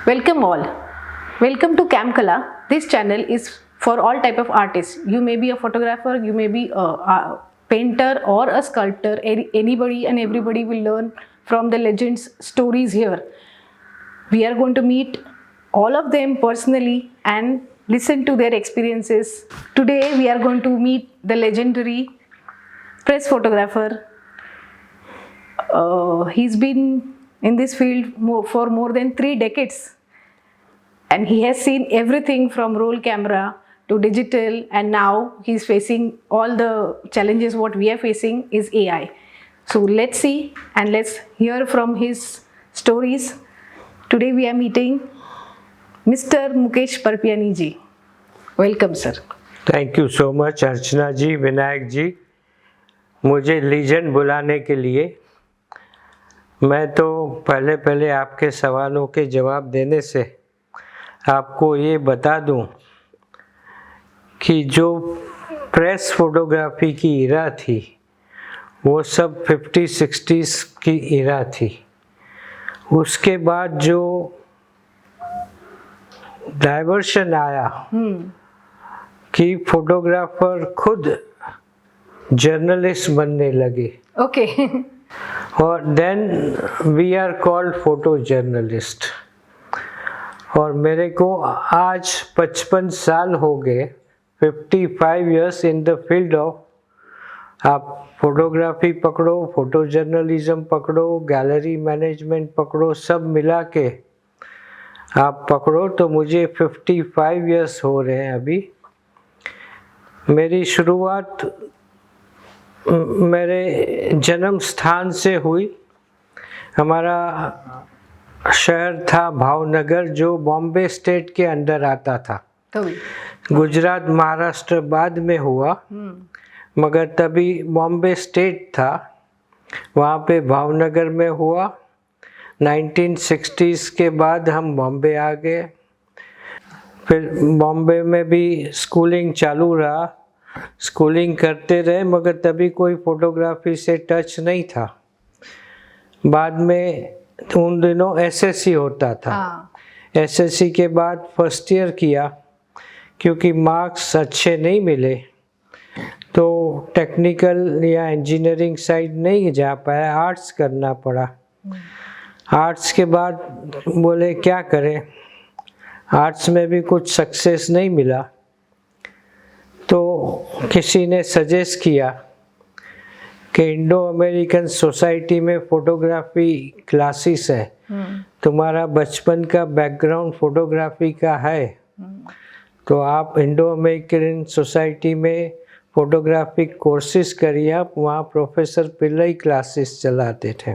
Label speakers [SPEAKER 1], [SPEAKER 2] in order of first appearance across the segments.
[SPEAKER 1] Welcome all. Welcome to Camkala. This channel is for all type of artists. You may be a photographer, you may be a painter or a sculptor. Anybody and everybody will learn from the legends' stories here. We are going to meet all of them personally and listen to their experiences. Today we are going to meet the legendary press photographer. He's been in this field for more than 3 decades. And he has seen everything from roll camera to digital, and now he's facing all the challenges what we are facing is AI. So let's see and let's hear from his stories. Today we are meeting Mr. Mukesh Parpiani ji. Welcome sir.
[SPEAKER 2] Thank you so much Archana ji, Vinayak ji, मुझे legend बुलाने के लिए। मैं तो पहले आपके सवालों के जवाब देने से आपको ये बता दूं कि जो प्रेस फोटोग्राफी की इरा थी वो सब 50-60s की इरा थी। उसके बाद जो डाइवर्शन आया कि फोटोग्राफर खुद जर्नलिस्ट बनने लगे।
[SPEAKER 1] ओके।
[SPEAKER 2] और then we are called photo journalist. और मेरे को आज 55 साल हो गए, 55 years in the field of, आप फोटोग्राफी पकड़ो, फोटो जर्नलिज्म पकड़ो, गैलरी मैनेजमेंट पकड़ो, सब मिला के आप पकड़ो तो मुझे 55 years हो रहे हैं अभी। मेरी शुरुआत मेरे जन्म स्थान से हुई। हमारा शहर था भावनगर, जो बॉम्बे स्टेट के अंदर आता था। गुजरात महाराष्ट्र बाद में हुआ, मगर तभी बॉम्बे स्टेट था। वहाँ पे भावनगर में हुआ। 1960s के बाद हम बॉम्बे आ गए। फिर बॉम्बे में भी स्कूलिंग चालू रहा, स्कूलिंग करते रहे, मगर तभी कोई फोटोग्राफी से टच नहीं था। बाद में उन दिनों एसएससी होता था। एसएससी के बाद फर्स्ट ईयर किया, क्योंकि मार्क्स अच्छे नहीं मिले तो टेक्निकल या इंजीनियरिंग साइड नहीं जा पाया, आर्ट्स करना पड़ा। आर्ट्स के बाद बोले क्या करें, आर्ट्स में भी कुछ सक्सेस नहीं मिला, तो किसी ने सजेस्ट किया कि इंडो अमेरिकन सोसाइटी में फोटोग्राफी क्लासेस है, तुम्हारा बचपन का बैकग्राउंड फोटोग्राफी का है, तो आप इंडो अमेरिकन सोसाइटी में फोटोग्राफी कोर्सेज करिए। आप वहाँ प्रोफेसर पिल्लई क्लासेस चलाते थे।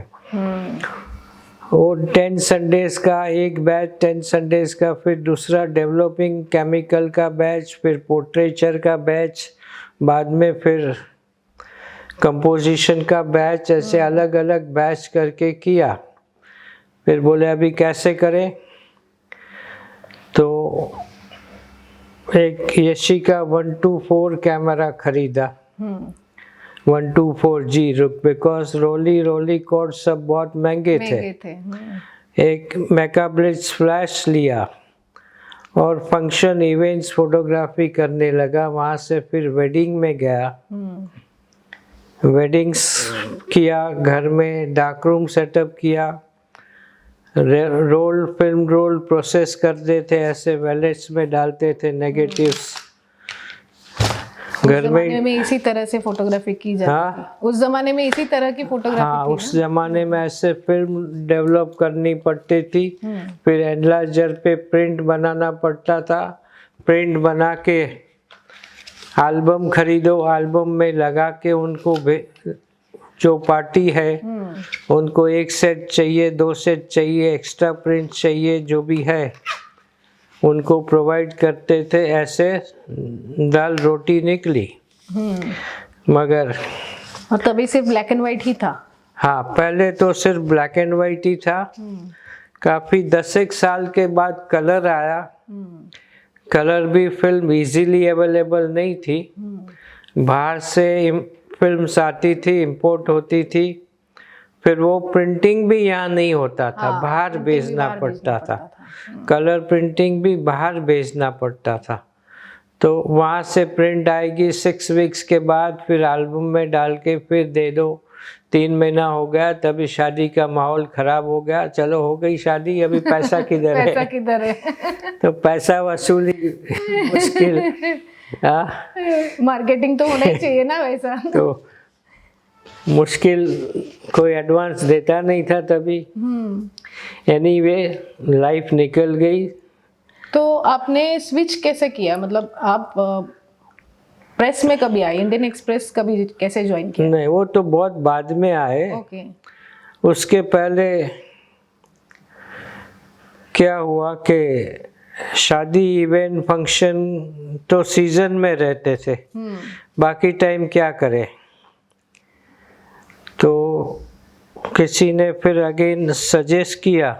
[SPEAKER 2] वो 10 संडेज का एक बैच, 10 संडेज का, फिर दूसरा डेवलपिंग केमिकल का बैच, फिर पोर्ट्रेचर का बैच, बाद में फिर कंपोजिशन का बैच, ऐसे अलग अलग बैच करके किया। फिर बोले अभी कैसे करें, तो एक यशी का 124 कैमरा खरीदा। 124G, बिकॉज रोली कोड सब बहुत महंगे थे। एक मेकाब्लिट्ज फ्लैश लिया और फंक्शन इवेंट्स फोटोग्राफी करने लगा। वहाँ से फिर वेडिंग में गया, वेडिंग्स किया, घर में डार्क रूम सेटअप किया, फिल्म रोल प्रोसेस करते थे, ऐसे वैलेट्स में डालते थे नेगेटिव्स। घर में
[SPEAKER 1] इसी तरह से फोटोग्राफी की जाती थी। उस जमाने में इसी तरह की फोटोग्राफी
[SPEAKER 2] हाँ,
[SPEAKER 1] थी
[SPEAKER 2] उस जमाने में ऐसे फिल्म डेवलप करनी पड़ती थी। फिर एनलार्जर पे प्रिंट बनाना पड़ता था। प्रिंट बना के एल्बम खरीदो, एल्बम में लगा के उनको जो पार्टी है उनको 1 सेट चाहिए, 2 सेट चाहिए, एक्स्ट्रा प्रिंट चाहिए, जो भी है उनको प्रोवाइड करते थे। ऐसे दाल रोटी निकली। मगर
[SPEAKER 1] और तभी सिर्फ ब्लैक एंड वाइट ही था।
[SPEAKER 2] हाँ, पहले तो सिर्फ ब्लैक एंड वाइट ही था। काफ़ी 10 साल के बाद कलर आया। कलर भी फिल्म इजीली अवेलेबल नहीं थी, बाहर से फिल्म्स आती थी, इंपोर्ट होती थी। फिर वो प्रिंटिंग भी यहाँ नहीं होता था, बाहर भेजना पड़ता था। कलर प्रिंटिंग भी बाहर भेजना पड़ता था, तो वहाँ से प्रिंट आएगी 6 वीक्स के बाद, फिर एल्बम में डाल के फिर दे दो। 3 महीना हो गया, तभी शादी का माहौल खराब हो गया। चलो हो गई शादी, अभी पैसा किधर है?
[SPEAKER 1] पैसा किधर है?
[SPEAKER 2] तो पैसा वसूली मुश्किल।
[SPEAKER 1] मार्केटिंग तो होना ही चाहिए ना वैसा।
[SPEAKER 2] तो मुश्किल, कोई एडवांस देता नहीं था तभी। एनीवे लाइफ निकल गई।
[SPEAKER 1] तो आपने स्विच कैसे किया, मतलब आप प्रेस में कभी आए, इंडियन एक्सप्रेस कभी कैसे ज्वाइन किया?
[SPEAKER 2] नहीं, वो तो बहुत बाद में आए।
[SPEAKER 1] ओके।
[SPEAKER 2] उसके पहले क्या हुआ कि शादी इवेंट फंक्शन तो सीजन में रहते थे, बाकी टाइम क्या करें। तो किसी ने फिर अगेन सजेस्ट किया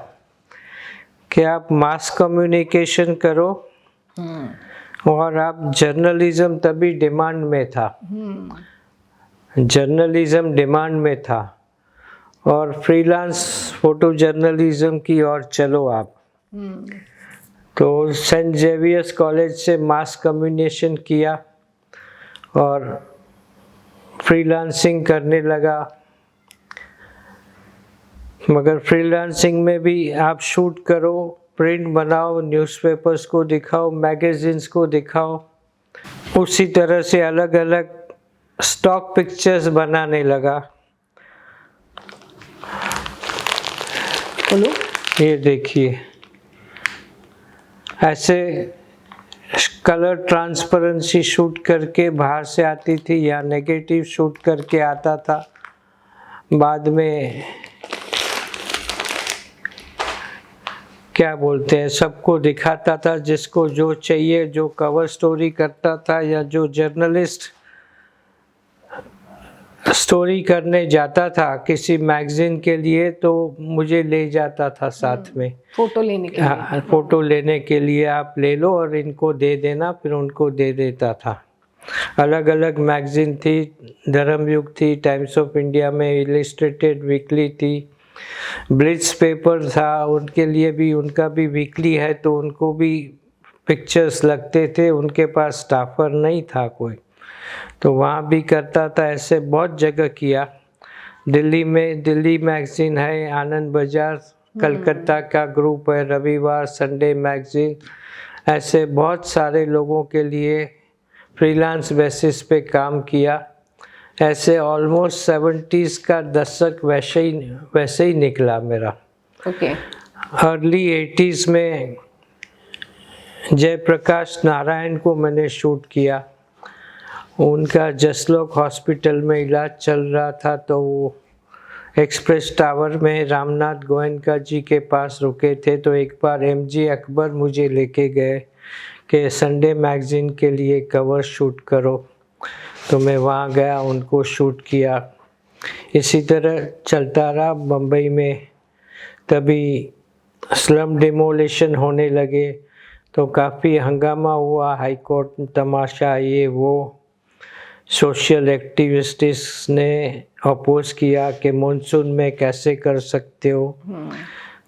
[SPEAKER 2] कि आप मास कम्युनिकेशन करो, और आप जर्नलिज्म तभी डिमांड में था, जर्नलिज्म डिमांड में था, और फ्रीलांस फोटो जर्नलिज्म की ओर चलो आप। तो सेंट जेवियर्स कॉलेज से मास कम्युनिकेशन किया और फ्रीलांसिंग करने लगा। मगर फ्रीलांसिंग में भी आप शूट करो, प्रिंट बनाओ, न्यूज़पेपर्स को दिखाओ, मैगजीन्स को दिखाओ, उसी तरह से अलग अलग स्टॉक पिक्चर्स बनाने लगा।
[SPEAKER 1] बोलो।
[SPEAKER 2] ये देखिए, ऐसे कलर ट्रांसपेरेंसी शूट करके बाहर से आती थी, या नेगेटिव शूट करके आता था। बाद में क्या बोलते हैं, सबको दिखाता था, जिसको जो चाहिए, जो कवर स्टोरी करता था या जो जर्नलिस्ट स्टोरी करने जाता था किसी मैगजीन के लिए, तो मुझे ले जाता था साथ में
[SPEAKER 1] फोटो लेने के लिए।
[SPEAKER 2] हाँ, फोटो लेने के लिए आप ले लो और इनको दे देना, फिर उनको दे देता था। अलग अलग मैगजीन थी, धर्मयुग थी, टाइम्स ऑफ इंडिया में इलिस्ट्रेटेड वीकली थी, ब्लिट्स पेपर था, उनके लिए भी, उनका भी वीकली है, तो उनको भी पिक्चर्स लगते थे। उनके पास स्टाफर नहीं था कोई, तो वहाँ भी करता था। ऐसे बहुत जगह किया। दिल्ली में दिल्ली मैगजीन है, आनंद बाजार, कलकत्ता का ग्रुप है, रविवार, संडे मैगजीन, ऐसे बहुत सारे लोगों के लिए फ्रीलांस बेसिस पे काम किया। ऐसे ऑलमोस्ट 70s का दशक वैसे ही निकला मेरा।
[SPEAKER 1] ओके।
[SPEAKER 2] अर्ली 80s में जयप्रकाश नारायण को मैंने शूट किया। उनका जसलोक हॉस्पिटल में इलाज चल रहा था, तो वो एक्सप्रेस टावर में रामनाथ गोयनका जी के पास रुके थे। तो एक बार MG अकबर मुझे लेके गए कि संडे मैगजीन के लिए कवर शूट करो, तो मैं वहाँ गया, उनको शूट किया। इसी तरह चलता रहा। बम्बई में तभी स्लम डिमोलिशन होने लगे, तो काफ़ी हंगामा हुआ, हाई कोर्ट तमाशा, ये वो। सोशल एक्टिविस्ट्स ने अपोज किया कि मॉनसून में कैसे कर सकते हो।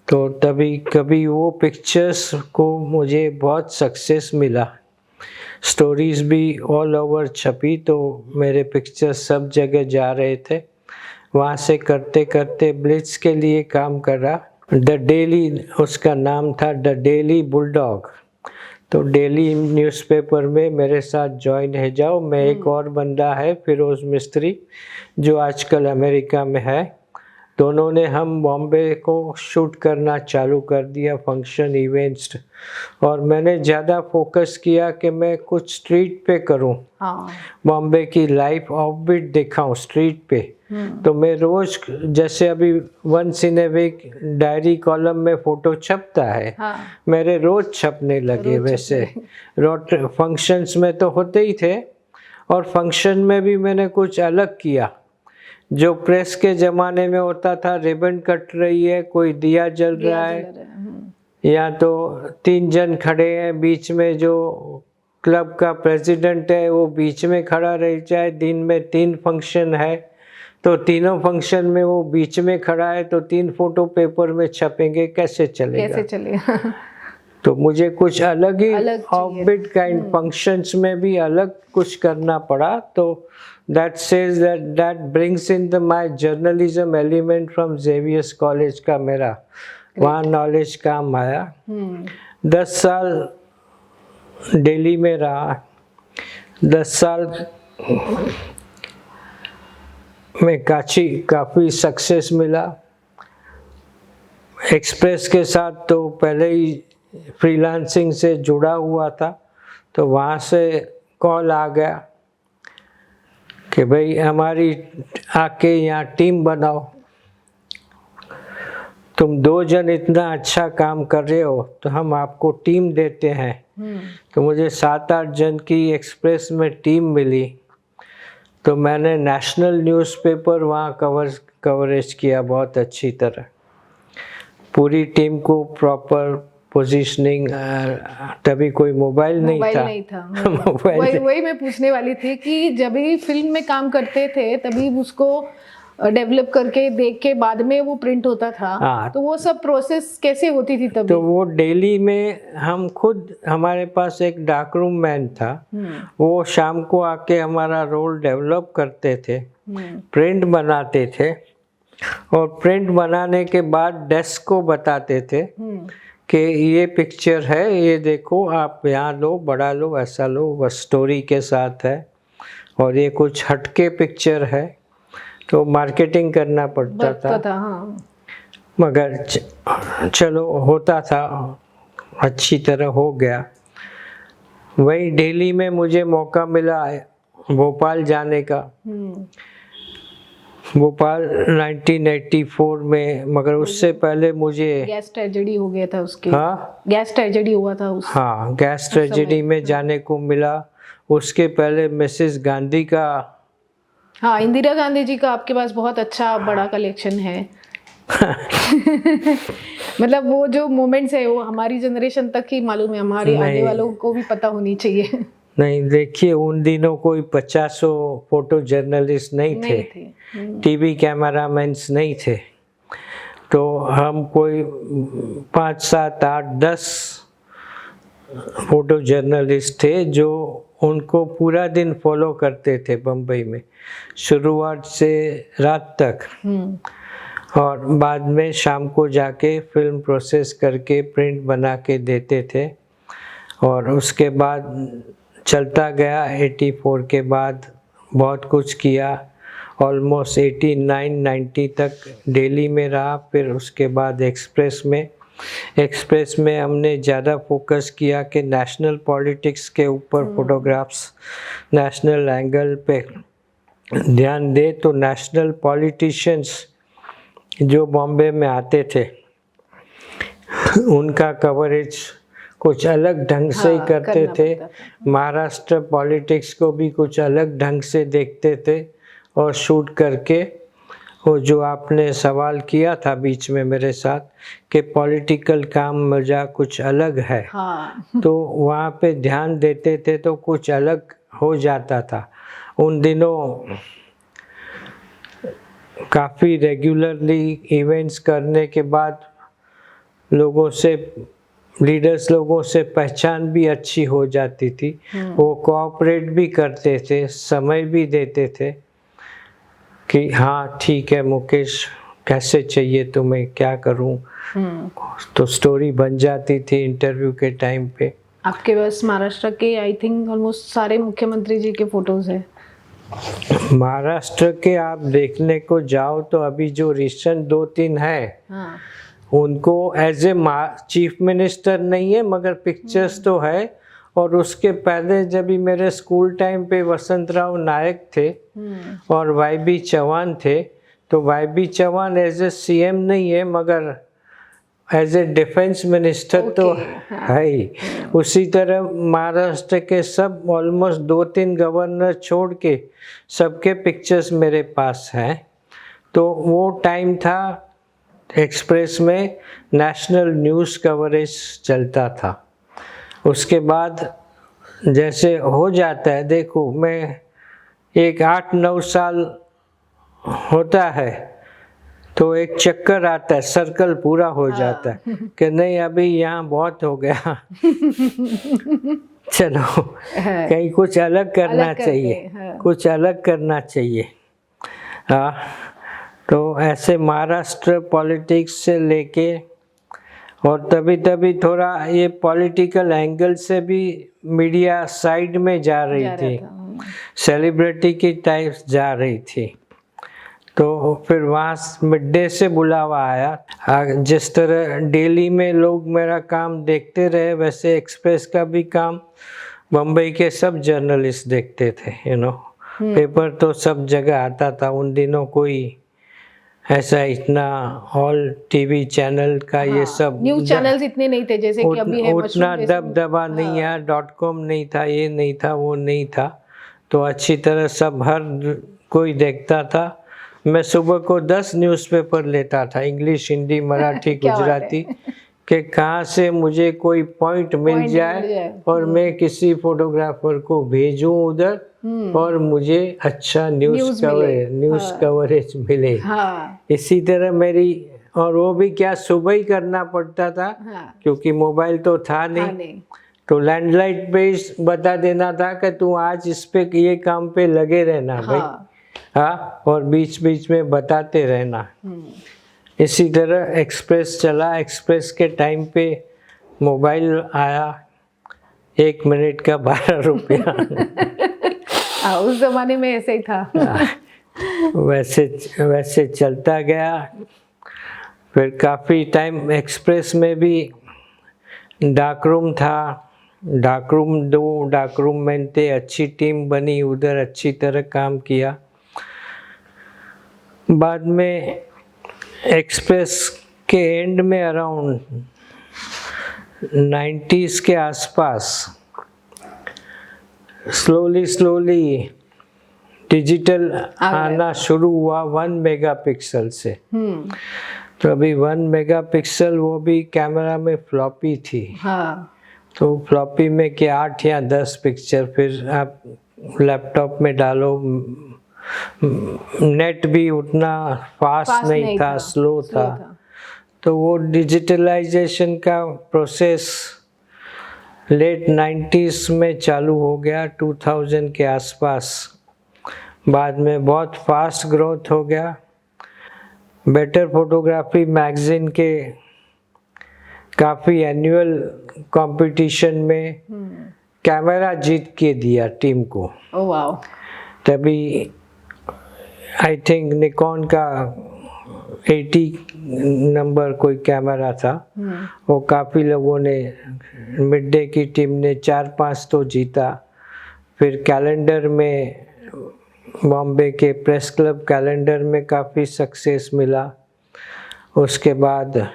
[SPEAKER 2] तो तभी कभी वो पिक्चर्स को मुझे बहुत सक्सेस मिला। स्टोरीज़ भी ऑल ओवर छपी, तो मेरे पिक्चर्स सब जगह जा रहे थे। वहाँ से करते करते ब्लिट्स के लिए काम करा। द डेली उसका नाम था, द डेली बुलडॉग। तो डेली न्यूज़पेपर में मेरे साथ ज्वाइन है जाओ। मैं एक और बंदा है फिरोज़ मिस्त्री, जो आजकल अमेरिका में है। दोनों ने हम बॉम्बे को शूट करना चालू कर दिया, फंक्शन इवेंट्स। और मैंने ज़्यादा फोकस किया कि मैं कुछ स्ट्रीट पे करूं, बॉम्बे की लाइफ ऑफबीट दिखाऊं स्ट्रीट पे। तो मैं रोज़, जैसे अभी once in a week diary column में फ़ोटो छपता है, मेरे रोज़ छपने लगे। वैसे फंक्शंस में तो होते ही थे, और फंक्शन में भी मैंने कुछ अलग किया। जो प्रेस के ज़माने में होता था, रिबन कट रही है, कोई दिया जल रहा है, या तो 3 जन खड़े हैं बीच में, जो क्लब का प्रेसिडेंट है वो बीच में खड़ा रह जाए। दिन में 3 फंक्शन है, तो तीनों फंक्शन में वो बीच में खड़ा है, तो 3 फोटो पेपर में छपेंगे, कैसे चलेगा? तो मुझे कुछ अलग ही
[SPEAKER 1] अलग चाहिए।
[SPEAKER 2] ऑफबिट काइंड फंक्शंस में भी अलग कुछ करना पड़ा। तो that says that brings in the my journalism element from Xavier's college का मेरा वहाँ नॉलेज काम आया। 10 साल दिल्ली में रहा, 10 साल में काफ़ी सक्सेस मिला। एक्सप्रेस के साथ तो पहले ही फ्रीलांसिंग से जुड़ा हुआ था, तो वहाँ से कॉल आ गया कि भाई हमारी आके यहाँ टीम बनाओ, तुम 2 जन इतना अच्छा काम कर रहे हो तो हम आपको टीम देते हैं। तो मुझे 7-8 जन की एक्सप्रेस में टीम मिली। तो मैंने नेशनल न्यूज़पेपर वहाँ कवरेज किया बहुत अच्छी तरह, पूरी टीम को प्रॉपर पोजीशनिंग। तभी कोई मोबाइल नहीं था। मोबाइल
[SPEAKER 1] वही मैं पूछने वाली थी कि जब भी फिल्म में काम करते थे तभी उसको डेवलप करके देख के बाद में वो प्रिंट होता था।
[SPEAKER 2] हाँ।
[SPEAKER 1] तो वो सब प्रोसेस कैसे होती थी तभी?
[SPEAKER 2] तो वो दिल्ली में हम खुद, हमारे पास एक डार्क रूम मैन था, वो शाम को आके हमारा रोल डेवलप करते थे, प्रिंट बनाते थे, और प्रिंट बनाने के बाद डेस्क को बताते थे कि ये पिक्चर है, ये देखो आप यहाँ लो, बड़ा लो, ऐसा लो, बस स्टोरी के साथ है, और ये कुछ हटके पिक्चर है। तो मार्केटिंग करना पड़ता था।
[SPEAKER 1] हाँ।
[SPEAKER 2] मगर चलो होता था, अच्छी तरह हो गया। वहीं दिल्ली में मुझे मौका मिला भोपाल जाने का, भोपाल 1984 में, मगर उससे पहले मुझे
[SPEAKER 1] गैस ट्रेजेडी हो गया था उसके।
[SPEAKER 2] हाँ,
[SPEAKER 1] गैस ट्रेजेडी हुआ था
[SPEAKER 2] हाँ, गैस ट्रेजेडी में जाने को मिला। उसके पहले मिसेस गांधी का,
[SPEAKER 1] हाँ, इंदिरा गांधी जी का आपके पास बहुत अच्छा बड़ा कलेक्शन है। मतलब वो जो मोमेंट्स है वो हमारी जनरेशन तक ही मालूम है, हमारे आने वालों को भी पता होनी चाहिए।
[SPEAKER 2] नहीं, देखिए उन दिनों कोई 50 फोटो जर्नलिस्ट नहीं थे। टीवी कैमरामैन्स नहीं थे, तो हम कोई 5, 7, 8, 10 फोटो जर्नलिस्ट थे जो उनको पूरा दिन फॉलो करते थे बम्बई में, शुरुआत से रात तक, और बाद में शाम को जाके फिल्म प्रोसेस करके प्रिंट बना के देते थे। और उसके बाद चलता गया। 84 के बाद बहुत कुछ किया, ऑलमोस्ट 89-90 तक दिल्ली में रहा। फिर उसके बाद एक्सप्रेस में हमने ज़्यादा फोकस किया कि नेशनल पॉलिटिक्स के ऊपर फोटोग्राफ्स, नेशनल एंगल पे ध्यान दे। तो नेशनल पॉलिटिशियंस जो बॉम्बे में आते थे उनका कवरेज कुछ अलग ढंग से ही करते थे। महाराष्ट्र पॉलिटिक्स को भी कुछ अलग ढंग से देखते थे और शूट करके, वो जो आपने सवाल किया था बीच में मेरे साथ कि पॉलिटिकल काम मजा कुछ अलग है,
[SPEAKER 1] हाँ।
[SPEAKER 2] तो वहाँ पे ध्यान देते थे तो कुछ अलग हो जाता था। उन दिनों काफ़ी रेगुलरली इवेंट्स करने के बाद लीडर्स लोगों से पहचान भी अच्छी हो जाती थी। वो कोऑपरेट भी करते थे, समय भी देते थे कि हाँ ठीक है मुकेश, कैसे चाहिए तुम्हें, क्या करूं। तो स्टोरी बन जाती थी इंटरव्यू के टाइम पे।
[SPEAKER 1] आपके पास महाराष्ट्र के आई थिंक ऑलमोस्ट सारे मुख्यमंत्री जी के फोटोज हैं।
[SPEAKER 2] महाराष्ट्र के आप देखने को जाओ तो अभी जो रिसेंट 2-3 है,
[SPEAKER 1] हाँ।
[SPEAKER 2] उनको एज ए चीफ मिनिस्टर नहीं है मगर पिक्चर्स तो है। और उसके पहले जब भी मेरे स्कूल टाइम पे वसंतराव नायक थे और वाई.बी. चौहान थे, तो वाई.बी. चौहान एज ए सीएम नहीं है मगर एज ए डिफेंस मिनिस्टर तो है ही। उसी तरह महाराष्ट्र के सब ऑलमोस्ट 2-3 गवर्नर छोड़ के सबके पिक्चर्स मेरे पास हैं। तो वो टाइम था एक्सप्रेस में नेशनल न्यूज़ कवरेज चलता था। उसके बाद जैसे हो जाता है, देखो मैं एक 8-9 साल होता है तो एक चक्कर आता है, सर्कल पूरा हो जाता है कि नहीं अभी यहाँ बहुत हो गया, चलो कहीं कुछ अलग करना
[SPEAKER 1] अलग करते
[SPEAKER 2] चाहिए,
[SPEAKER 1] हैं, हाँ।
[SPEAKER 2] कुछ अलग करना चाहिए। हाँ, तो ऐसे महाराष्ट्र पॉलिटिक्स से लेके, और तभी तभी थोड़ा ये पॉलिटिकल एंगल से भी मीडिया साइड में जा रही
[SPEAKER 1] जा रहा
[SPEAKER 2] थी,
[SPEAKER 1] था।
[SPEAKER 2] सेलिब्रिटी की टाइप जा रही थी। तो फिर वहाँ मिड डे से बुलावा आया। जिस तरह डेली में लोग मेरा काम देखते रहे, वैसे एक्सप्रेस का भी काम बम्बई के सब जर्नलिस्ट देखते थे, पेपर तो सब जगह आता था उन दिनों। कोई ऐसा इतना ऑल टीवी चैनल का ये सब
[SPEAKER 1] न्यूज चैनल्स इतने नहीं थे जैसे कि अभी है।
[SPEAKER 2] उतना दबदबा नहीं है, .com नहीं था, ये नहीं था, वो नहीं था। तो अच्छी तरह सब हर कोई देखता था। मैं सुबह को 10 न्यूज़पेपर लेता था, इंग्लिश, हिंदी, मराठी, गुजराती, कि कहाँ से मुझे कोई पॉइंट मिल जाए और मैं किसी फोटोग्राफर को भेजूं उधर और मुझे अच्छा न्यूज़ कवरेज मिले। इसी तरह मेरी, और वो भी क्या सुबह ही करना पड़ता था, क्योंकि मोबाइल तो था नहीं। तो लैंडलाइन पे बता देना था कि तू आज इस पे ये काम पे लगे रहना भाई। हाँ, और बीच बीच में बताते रहना। इसी तरह एक्सप्रेस चला। एक्सप्रेस के टाइम पे मोबाइल आया, 1 मिनट का 12 रुपया।
[SPEAKER 1] उस जमाने में ऐसे ही था।
[SPEAKER 2] वैसे चलता गया। फिर काफ़ी टाइम एक्सप्रेस में भी डार्करूम था, डार्करूम में थे, अच्छी टीम बनी, उधर अच्छी तरह काम किया। बाद में एक्सप्रेस के एंड में अराउंड 90s के आसपास स्लोली डिजिटल आना शुरू हुआ 1 मेगापिक्सल से। तो अभी 1 मेगापिक्सल वो भी कैमरा में फ्लॉपी थी। तो फ्लॉपी में क्या 8 या 10 पिक्चर, फिर आप लैपटॉप में डालो। नेट भी उतना फास्ट नहीं था, स्लो था। तो वो डिजिटलाइजेशन का प्रोसेस लेट 90s में चालू हो गया, 2000 के आसपास। बाद में बहुत फास्ट ग्रोथ हो गया। बेटर फोटोग्राफी मैगजीन के काफ़ी एनुअल कंपटीशन में कैमरा जीत के दिया टीम को। तभी आई थिंक निकॉन का 80 नंबर कोई कैमरा था। वो काफ़ी लोगों ने, मिड डे की टीम ने 4-5 तो जीता। फिर कैलेंडर में, बॉम्बे के प्रेस क्लब कैलेंडर में काफ़ी सक्सेस मिला। उसके बाद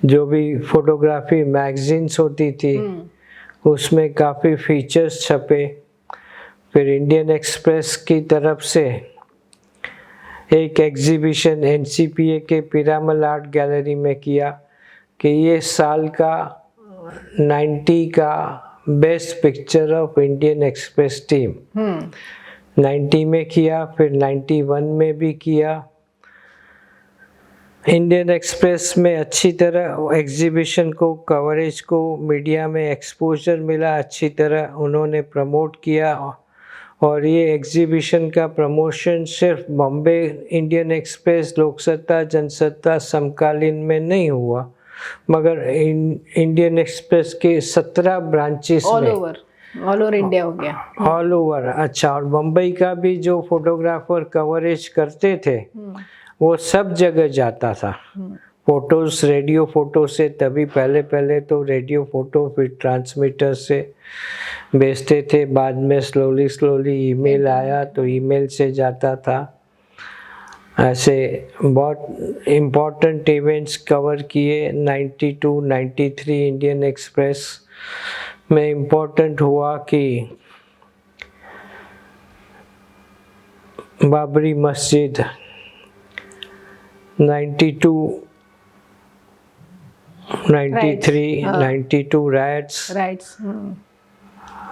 [SPEAKER 2] जो भी फोटोग्राफी मैगजीन्स होती थी उसमें काफ़ी फीचर्स छपे। फिर इंडियन एक्सप्रेस की तरफ से एक एग्जीबिशन NCPA के पिरामल आर्ट गैलरी में किया कि ये साल का 90 का best picture of Indian express team. 90 में किया, फिर 91 में भी किया। इंडियन एक्सप्रेस में अच्छी तरह एग्जीबिशन को, कवरेज को, मीडिया में एक्सपोजर मिला, अच्छी तरह उन्होंने प्रमोट किया। और ये एग्जीबिशन का प्रमोशन सिर्फ बॉम्बे इंडियन एक्सप्रेस, लोकसत्ता, जनसत्ता, समकालीन में नहीं हुआ, मगर इंडियन एक्सप्रेस के 17 ब्रांचेस में,
[SPEAKER 1] ऑल ओवर इंडिया हो गया,
[SPEAKER 2] ऑल ओवर। अच्छा, और बम्बई का भी जो फोटोग्राफर कवरेज करते थे वो सब जगह जाता था। फोटोज रेडियो फोटो से, तभी पहले तो रेडियो फोटो, फिर ट्रांसमीटर से भेजते थे। बाद में स्लोली ईमेल आया तो ईमेल से जाता था। ऐसे बहुत इम्पोर्टेंट इवेंट्स कवर किए। 92, 93 इंडियन एक्सप्रेस में इम्पोर्टेंट हुआ कि बाबरी मस्जिद, 92, 93, 92 राइट्स,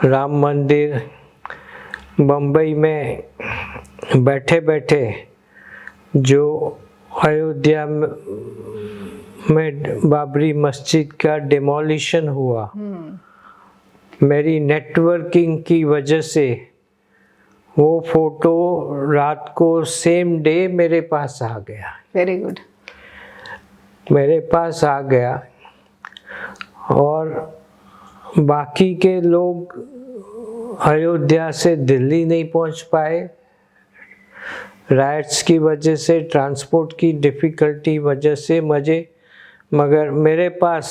[SPEAKER 2] राम मंदिर। बम्बई में बैठे जो अयोध्या में बाबरी मस्जिद का डिमोलिशन हुआ, मेरी नेटवर्किंग की वजह से वो फोटो रात को सेम डे मेरे पास आ गया।
[SPEAKER 1] Very good.
[SPEAKER 2] मेरे पास आ गया और बाकी के लोग अयोध्या से दिल्ली नहीं पहुंच पाए, राइट्स की वजह से, ट्रांसपोर्ट की डिफ़िकल्टी वजह से मगर मेरे पास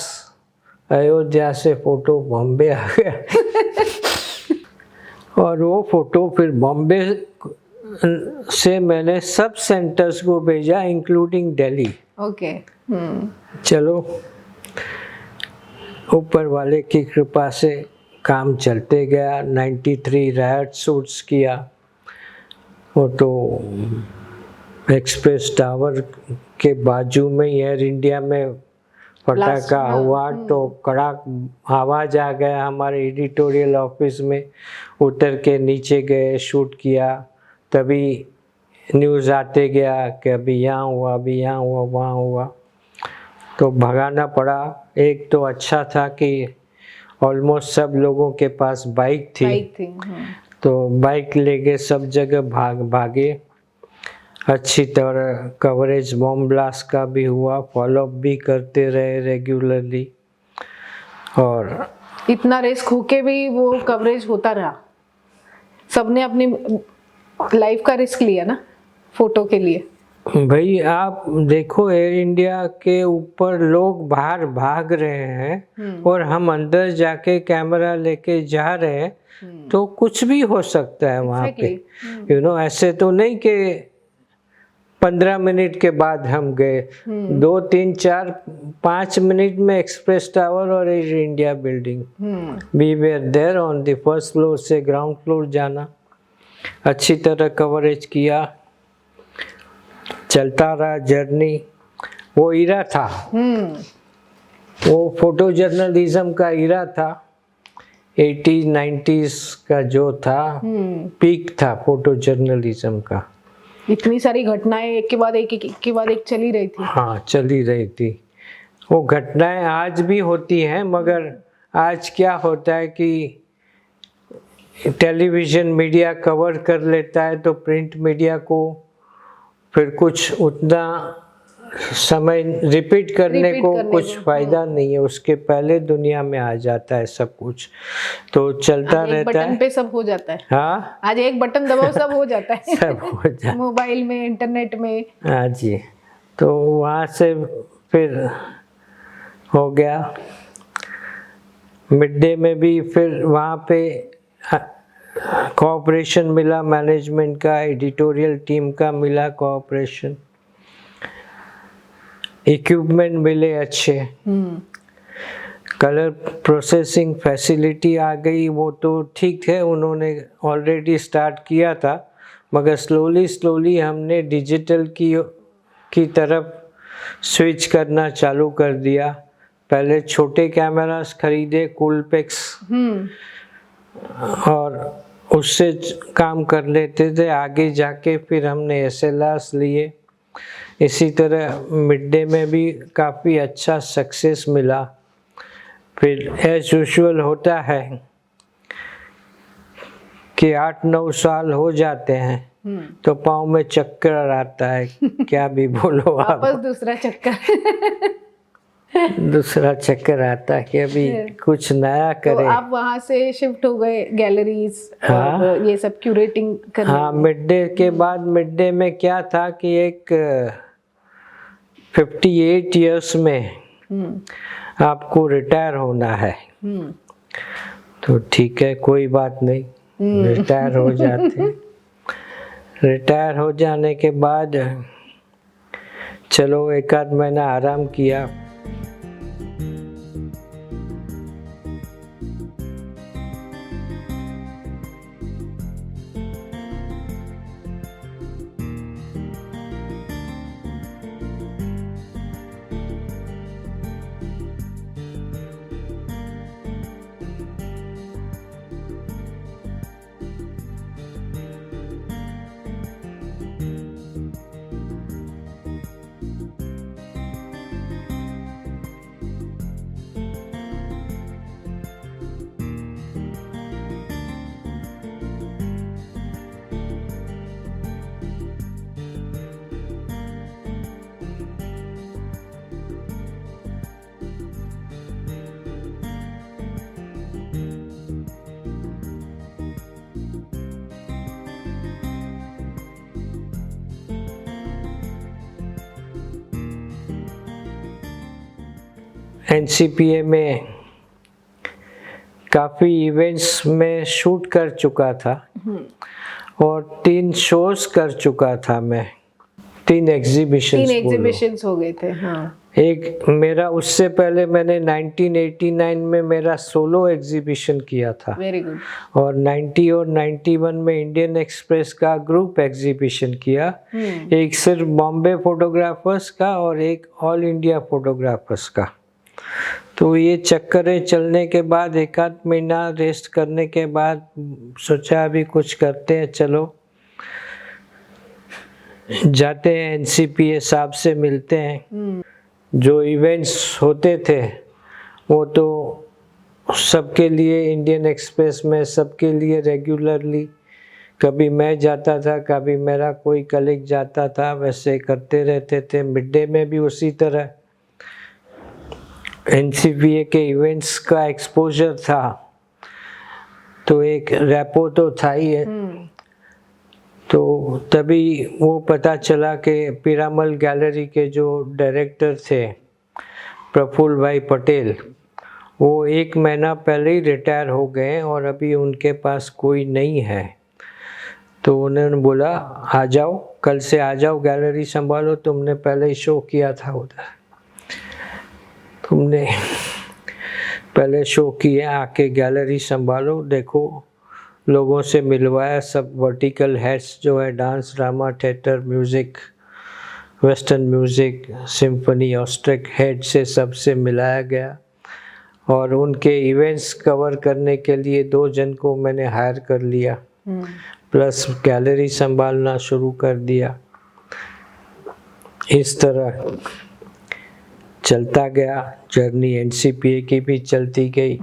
[SPEAKER 2] अयोध्या से फ़ोटो बॉम्बे आ गया और वो फ़ोटो फिर बॉम्बे से मैंने सब सेंटर्स को भेजा इंक्लूडिंग दिल्ली।
[SPEAKER 1] ओके।
[SPEAKER 2] चलो ऊपर वाले की कृपा से काम चलते गया। 93 रायट शूट्स किया, वो तो एक्सप्रेस टावर के बाजू में एयर इंडिया में पटाखा हुआ तो कड़ाक आवाज़ आ गया हमारे एडिटोरियल ऑफिस में, उतर के नीचे गए, शूट किया, तभी न्यूज़ आते गया कि अभी यहाँ हुआ, अभी यहाँ हुआ, वहाँ हुआ, तो भगाना पड़ा। एक तो अच्छा था कि ऑलमोस्ट सब लोगों के पास बाइक थी। तो बाइक लेके सब जगह भागे। अच्छी तरह कवरेज बॉम्ब ब्लास्ट का भी हुआ, फॉलोअप भी करते रहे रेगुलरली, और
[SPEAKER 1] इतना रिस्क होके भी वो कवरेज होता रहा। सबने अपनी लाइफ का रिस्क लिया ना फोटो के लिए।
[SPEAKER 2] भाई आप देखो, एयर इंडिया के ऊपर लोग बाहर भाग रहे हैं और हम अंदर जाके कैमरा लेके जा रहे हैं, तो कुछ भी हो सकता है वहाँ पे। ऐसे तो नहीं कि 15 मिनट के बाद हम गए, 2, 3, 4, 5 मिनट में एक्सप्रेस टावर और Air India building, we were there on the first floor से ग्राउंड फ्लोर जाना। अच्छी तरह कवरेज किया, चलता रहा जर्नी। वो ईरा था, वो फोटो जर्नलिज्म का ईरा था, 80s 90s का जो था, पीक था फोटो जर्नलिज्म का।
[SPEAKER 1] इतनी सारी घटनाएं एक के बाद एक चली रही थी।
[SPEAKER 2] हाँ, चली रही थी। वो घटनाएं आज भी होती हैं, मगर आज क्या होता है कि टेलीविज़न मीडिया कवर कर लेता है, तो प्रिंट मीडिया को फिर कुछ उतना समय रिपीट करने को कुछ फायदा नहीं है, उसके पहले दुनिया में आ जाता है सब कुछ, तो चलता रहता है।
[SPEAKER 1] बटन पे सब हो जाता है।
[SPEAKER 2] हाँ,
[SPEAKER 1] आज एक बटन दबाओ सब हो जाता है
[SPEAKER 2] सब हो जाता है
[SPEAKER 1] मोबाइल में, इंटरनेट में।
[SPEAKER 2] हाँ जी। तो वहाँ से फिर हो गया, मिड डे में भी फिर वहाँ पे कोऑपरेशन मिला, मैनेजमेंट का, एडिटोरियल टीम का मिला कोऑपरेशन, इक्विपमेंट मिले अच्छे, कलर प्रोसेसिंग फैसिलिटी आ गई। वो तो ठीक है, उन्होंने ऑलरेडी स्टार्ट किया था, मगर स्लोली हमने डिजिटल की तरफ स्विच करना चालू कर दिया। पहले छोटे कैमरास खरीदे, कूलपेक्स, और उससे काम कर लेते थे। आगे जाके फिर हमने SLRs लिए। इसी तरह मिड डे में भी काफ़ी अच्छा सक्सेस मिला। फिर एज यूजुअल होता है कि 8-9 साल हो जाते हैं तो पाँव में चक्कर आता है, क्या भी बोलो आप।
[SPEAKER 1] वापस
[SPEAKER 2] दूसरा चक्कर आता है कि अभी कुछ नया करें।
[SPEAKER 1] तो आप वहाँ से शिफ्ट हो गए गैलरीज और ये सब क्यूरेटिंग करने।
[SPEAKER 2] हाँ, मिड डे के बाद, मिड डे में क्या था कि एक 58 इयर्स में आपको रिटायर होना है, तो ठीक है, कोई बात नहीं, रिटायर हो जाते। रिटायर हो जाने के बाद चलो 1-8 महीना आराम किया। एनसीपीए में काफ़ी इवेंट्स में शूट कर चुका था और 3 शोज कर चुका था मैं, 3 एग्जीबिशंस
[SPEAKER 1] 3 एग्जीबिशंस हो गए थे। हाँ,
[SPEAKER 2] एक मेरा उससे पहले मैंने 1989 में मेरा सोलो एग्जीबिशन किया था
[SPEAKER 1] वेरी गुड।
[SPEAKER 2] और 90 और 91 में इंडियन एक्सप्रेस का ग्रुप एग्जीबिशन किया। एक सिर्फ बॉम्बे फोटोग्राफर्स का और एक ऑल इंडिया फोटोग्राफर्स का। तो ये चक्करें चलने के बाद 1 आध महीना रेस्ट करने के बाद सोचा अभी कुछ करते हैं, चलो जाते हैं एनसीपीए साहब से मिलते हैं। जो इवेंट्स होते थे वो तो सबके लिए इंडियन एक्सप्रेस में सबके लिए रेगुलरली, कभी मैं जाता था कभी मेरा कोई कलीग जाता था, वैसे करते रहते थे। मिड डे में भी उसी तरह एनसीपीए के इवेंट्स का एक्सपोजर था, तो एक रैपो तो था ही है। तो तभी वो पता चला कि पीरामल गैलरी के जो डायरेक्टर थे प्रफुल्ल भाई पटेल, वो 1 महीना पहले ही रिटायर हो गए और अभी उनके पास कोई नहीं है। तो उन्होंने बोला आ जाओ, कल से आ जाओ, गैलरी संभालो, तुमने पहले ही शो किया था उधर, तुमने पहले शो किया, आके गैलरी संभालो, देखो लोगों से मिलवाया। सब वर्टिकल हेड्स जो है dance, drama, theatre, music, western music, symphony, Austric head से सबसे मिलाया गया और उनके इवेंट्स कवर करने के लिए 2 जन को मैंने हायर कर लिया, प्लस गैलरी संभालना शुरू कर दिया। इस तरह चलता गया, जर्नी एनसीपीए की भी चलती गई।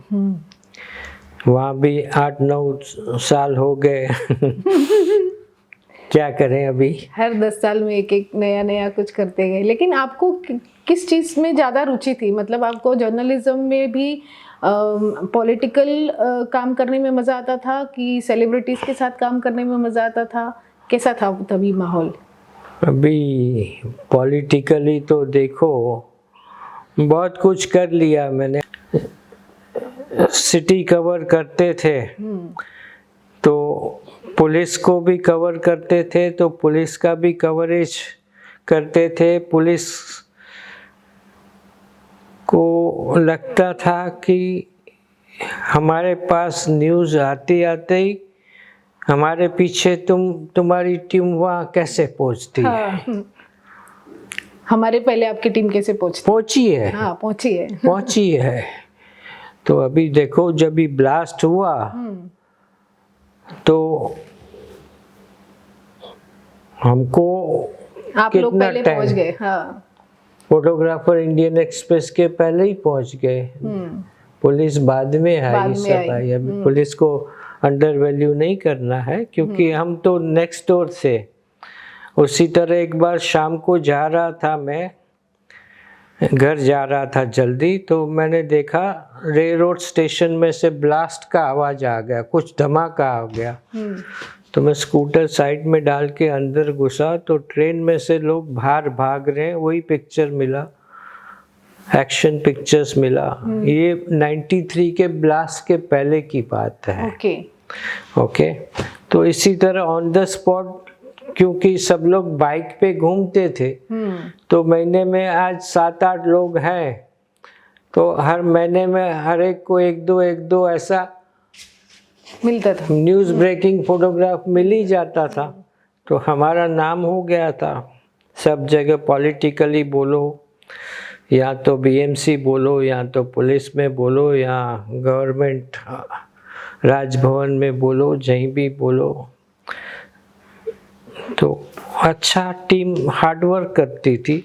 [SPEAKER 2] वहाँ भी 8-9 साल हो गए। क्या करें, अभी
[SPEAKER 1] हर 10 साल में एक नया कुछ करते गए। लेकिन आपको किस चीज़ में ज़्यादा रुचि थी? मतलब आपको जर्नलिज्म में भी पॉलिटिकल काम करने में मज़ा आता था कि सेलिब्रिटीज़ के साथ काम करने में मज़ा आता था? कैसा था तभी माहौल?
[SPEAKER 2] अभी पॉलिटिकली तो देखो बहुत कुछ कर लिया मैंने। सिटी कवर करते थे तो पुलिस को भी कवर करते थे, तो पुलिस का भी कवरेज करते थे। पुलिस को लगता था कि हमारे पास न्यूज़ आते आते ही हमारे पीछे तुम्हारी टीम वहाँ कैसे पहुँचती है।
[SPEAKER 1] हमारे पहले आपकी टीम कैसे पहुँची
[SPEAKER 2] है।
[SPEAKER 1] हाँ,
[SPEAKER 2] पहुँची है। तो अभी देखो जब भी ब्लास्ट हुआ तो हमको
[SPEAKER 1] आप लोग पहले पहुंच गए। हाँ,
[SPEAKER 2] फोटोग्राफर इंडियन एक्सप्रेस के पहले ही पहुंच गए। पुलिस बाद में आई, सब आई। अभी पुलिस को अंडर वैल्यू नहीं करना है, क्योंकि हम तो नेक्स्ट डोर थे। उसी तरह एक बार शाम को जा रहा था, मैं घर जा रहा था जल्दी, तो मैंने देखा रेलरोड स्टेशन में से ब्लास्ट का आवाज़ आ गया, कुछ धमाका आ गया। तो मैं स्कूटर साइड में डाल के अंदर घुसा तो ट्रेन में से लोग बाहर भाग रहे हैं। वही पिक्चर मिला, एक्शन पिक्चर्स मिला। ये 93 के ब्लास्ट के पहले की बात है। ओके। तो इसी तरह ऑन द स्पॉट, क्योंकि सब लोग बाइक पे घूमते थे, तो महीने में आज 7-8 लोग हैं, तो हर महीने में हर एक को एक दो ऐसा
[SPEAKER 1] मिलता था,
[SPEAKER 2] न्यूज़ ब्रेकिंग फोटोग्राफ मिल ही जाता था। तो हमारा नाम हो गया था सब जगह। पॉलिटिकली बोलो, या तो बीएमसी बोलो, या तो पुलिस में बोलो, या गवर्नमेंट राजभवन में बोलो, जहीं भी बोलो। तो अच्छा टीम हार्डवर्क करती थी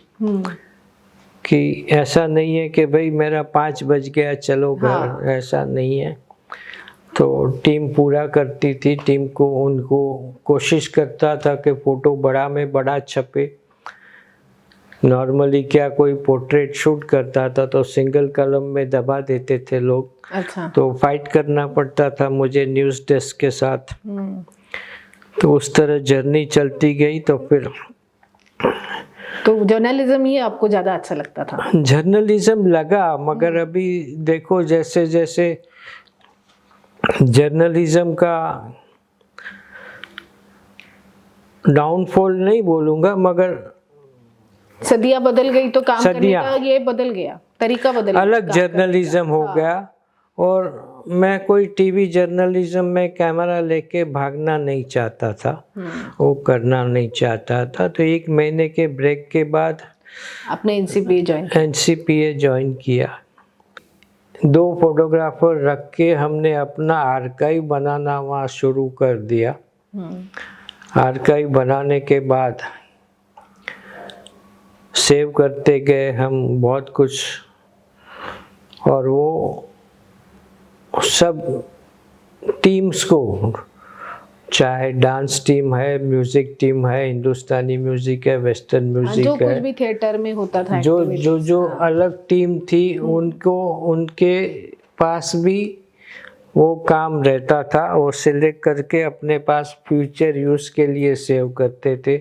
[SPEAKER 2] कि ऐसा नहीं है कि भाई मेरा 5 बज गया चलो घर। हाँ। ऐसा नहीं है। तो टीम पूरा करती थी। टीम को उनको कोशिश करता था कि फ़ोटो बड़ा में बड़ा छपे। नॉर्मली क्या कोई पोर्ट्रेट शूट करता था तो सिंगल कलम में दबा देते थे लोग।
[SPEAKER 1] अच्छा।
[SPEAKER 2] तो फाइट करना पड़ता था मुझे न्यूज़ डेस्क के साथ। तो उस तरह जर्नी चलती गई। तो फिर
[SPEAKER 1] तो जर्नलिज्म ही आपको ज़्यादा अच्छा लगता था?
[SPEAKER 2] जर्नलिज्म लगा, मगर अभी देखो जैसे जैसे जर्नलिज्म का डाउनफॉल नहीं बोलूँगा, मगर
[SPEAKER 1] सदियाँ बदल गई तो काम करने
[SPEAKER 2] सदियाँ।
[SPEAKER 1] का ये बदल गया, तरीका बदल गया
[SPEAKER 2] अलग
[SPEAKER 1] काम करने
[SPEAKER 2] जर्नलिज्म
[SPEAKER 1] का।
[SPEAKER 2] हो
[SPEAKER 1] हाँ।
[SPEAKER 2] गया। और मैं कोई टीवी जर्नलिज्म में कैमरा लेके भागना नहीं चाहता था, वो करना नहीं चाहता था। तो 1 महीने के ब्रेक के बाद
[SPEAKER 1] आपने एनसीपीए ज्वाइन
[SPEAKER 2] एनसीपीए ज्वाइन किया। 2 फोटोग्राफर रख के हमने अपना आर्काइव बनाना वहाँ शुरू कर दिया। आर्काइव बनाने के बाद सेव करते गए हम बहुत कुछ, और वो सब टीम्स को, चाहे डांस टीम है, म्यूजिक टीम है, हिंदुस्तानी म्यूजिक है, वेस्टर्न
[SPEAKER 1] जो
[SPEAKER 2] म्यूजिक
[SPEAKER 1] कुछ
[SPEAKER 2] है,
[SPEAKER 1] भी थिएटर में होता था
[SPEAKER 2] जो
[SPEAKER 1] activities,
[SPEAKER 2] जो जो
[SPEAKER 1] हाँ।
[SPEAKER 2] अलग टीम थी उनको, उनके पास भी वो काम रहता था। वो सिलेक्ट करके अपने पास फ्यूचर यूज़ के लिए सेव करते थे।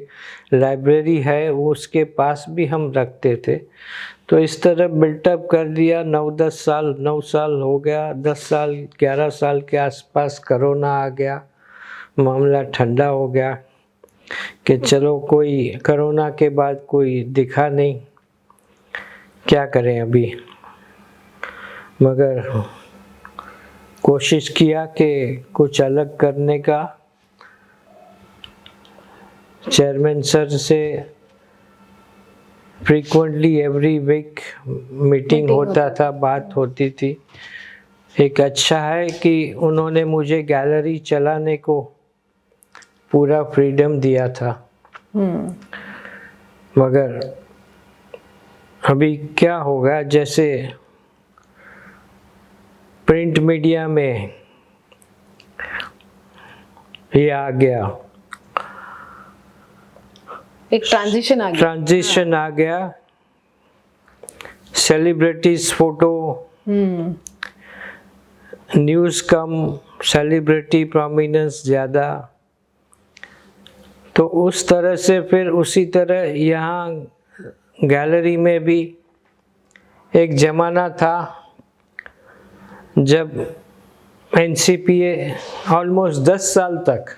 [SPEAKER 2] लाइब्रेरी है वो, उसके पास भी हम रखते थे। तो इस तरह बिल्टअप कर दिया। 9 साल हो गया, 10 साल 11 साल के आसपास कोरोना आ गया, मामला ठंडा हो गया कि चलो कोई कोरोना के बाद कोई दिखा नहीं, क्या करें अभी। मगर कोशिश किया कि कुछ अलग करने का। चेयरमैन सर से फ्रीक्वेंटली एवरी वीक मीटिंग होता था, बात होती थी। एक अच्छा है कि उन्होंने मुझे गैलरी चलाने को पूरा फ्रीडम दिया था। मगर अभी क्या होगा, जैसे प्रिंट मीडिया में ये आ गया,
[SPEAKER 1] एक ट्रांजिशन आ गया। सेलिब्रिटीज फोटो, न्यूज़ कम, सेलिब्रिटी प्रोमिनेंस ज़्यादा। तो उस तरह से फिर उसी तरह यहाँ गैलरी में भी एक ज़माना था जब एनसीपीए ऑलमोस्ट 10 साल तक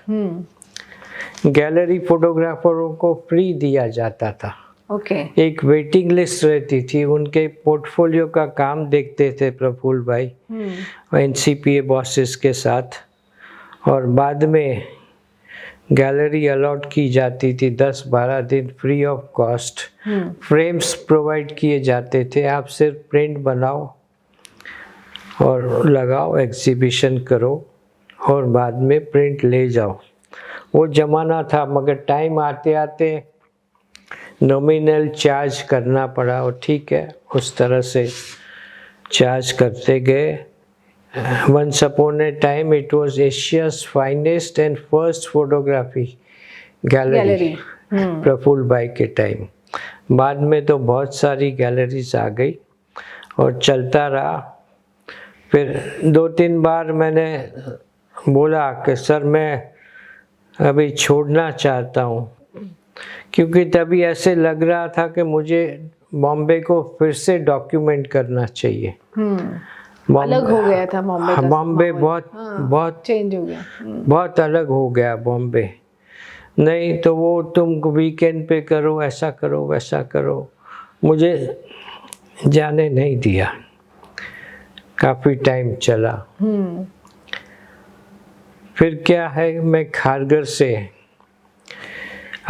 [SPEAKER 1] गैलरी फोटोग्राफरों को फ्री दिया जाता था। ओके।
[SPEAKER 2] एक वेटिंग लिस्ट रहती थी, उनके पोर्टफोलियो का काम देखते थे प्रफुल्ल भाई एनसीपीए बॉसेस के साथ, और बाद में गैलरी अलॉट की जाती थी 10-12 दिन free of cost. Frames provide किए जाते थे, आप सिर्फ प्रिंट बनाओ और लगाओ, एग्जीबिशन करो और बाद में प्रिंट ले जाओ। वो ज़माना था। मगर टाइम आते आते नॉमिनल चार्ज करना पड़ा, और ठीक है उस तरह से चार्ज करते गए। Once upon a time it was Asia's finest and first photography gallery Praful भाई के टाइम। बाद में तो बहुत सारी गैलरीज आ गई और चलता रहा। फिर 2-3 बार मैंने बोला कि सर मैं अभी छोड़ना चाहता हूँ, क्योंकि तभी ऐसे लग रहा था कि मुझे बॉम्बे को फिर से डॉक्यूमेंट करना चाहिए।
[SPEAKER 1] अलग हो गया था बॉम्बे का
[SPEAKER 2] बॉम्बे
[SPEAKER 1] माहौल।
[SPEAKER 2] बहुत
[SPEAKER 1] चेंज हो गया।
[SPEAKER 2] बहुत अलग हो गया बॉम्बे। नहीं तो वो तुम वीकेंड पे करो, ऐसा करो वैसा करो, मुझे जाने नहीं दिया। काफ़ी टाइम चला। फिर क्या है, मैं खारघर से